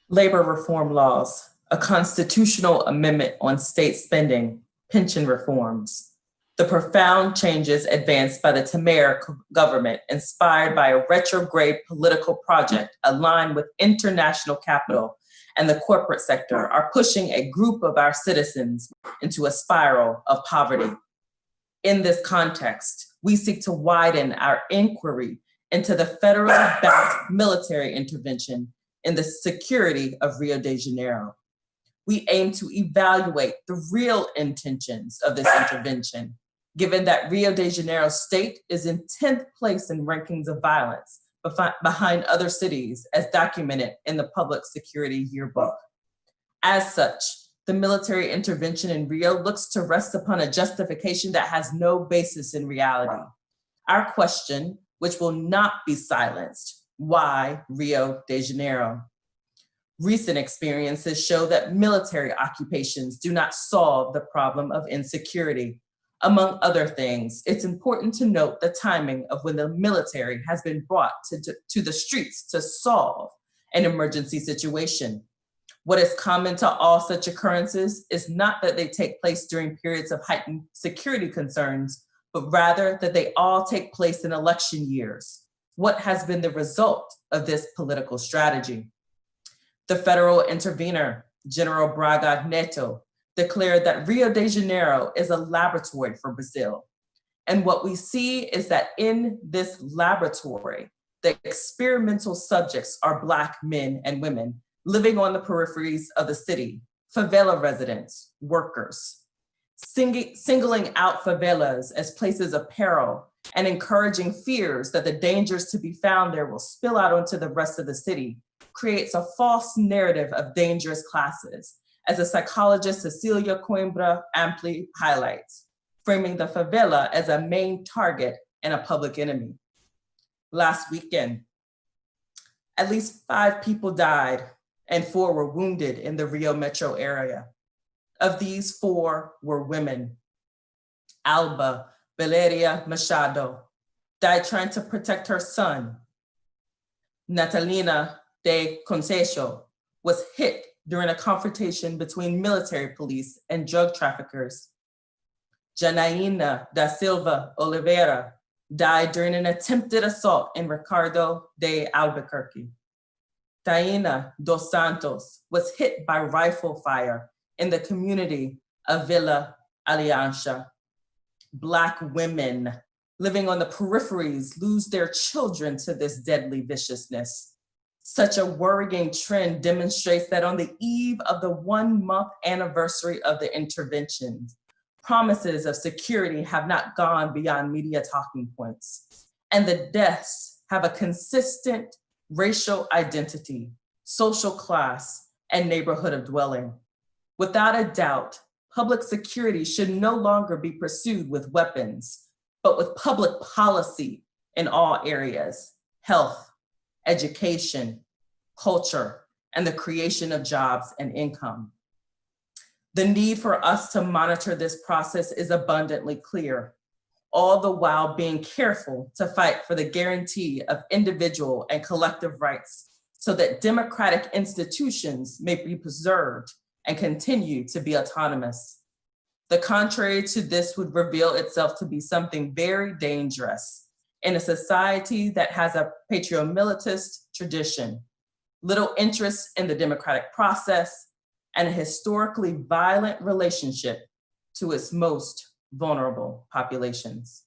labor reform laws, a constitutional amendment on state spending, pension reforms, the profound changes advanced by the Tamer government, inspired by a retrograde political project aligned with international capital and the corporate sector, are pushing a group of our citizens into a spiral of poverty. In this context, we seek to widen our inquiry into the federally backed military intervention in the security of Rio de Janeiro. We aim to evaluate the real intentions of this intervention, given that Rio de Janeiro state is in 10th place in rankings of violence behind other cities as documented in the Public Security Yearbook. As such, the military intervention in Rio looks to rest upon a justification that has no basis in reality. Our question, which will not be silenced, why Rio de Janeiro? Recent experiences show that military occupations do not solve the problem of insecurity. Among other things, it's important to note the timing of when the military has been brought to the streets to solve an emergency situation. What is common to all such occurrences is not that they take place during periods of heightened security concerns, but rather that they all take place in election years. What has been the result of this political strategy? The federal intervener, General Braga Neto, declared that Rio de Janeiro is a laboratory for Brazil. And what we see is that in this laboratory, the experimental subjects are Black men and women living on the peripheries of the city, favela residents, workers, singling out favelas as places of peril and encouraging fears that the dangers to be found there will spill out onto the rest of the city creates a false narrative of dangerous classes, as the psychologist Cecilia Coimbra amply highlights, framing the favela as a main target and a public enemy. Last weekend, at least 5 people died and 4 were wounded in the Rio metro area. Of these, 4 were women. Alba Valeria Machado died trying to protect her son. Natalina de Concejo was hit during a confrontation between military police and drug traffickers. Janaína da Silva Oliveira died during an attempted assault in Ricardo de Albuquerque. Taina dos Santos was hit by rifle fire in the community of Villa Aliança. Black women living on the peripheries lose their children to this deadly viciousness. Such a worrying trend demonstrates that on the eve of the 1-month anniversary of the intervention, promises of security have not gone beyond media talking points, and the deaths have a consistent racial identity, social class, and neighborhood of dwelling. Without a doubt, public security should no longer be pursued with weapons, but with public policy in all areas: health, education, culture, and the creation of jobs and income. The need for us to monitor this process is abundantly clear, all the while being careful to fight for the guarantee of individual and collective rights so that democratic institutions may be preserved and continue to be autonomous. The contrary to this would reveal itself to be something very dangerous in a society that has a patriomilitist tradition, little interest in the democratic process, and a historically violent relationship to its most vulnerable populations.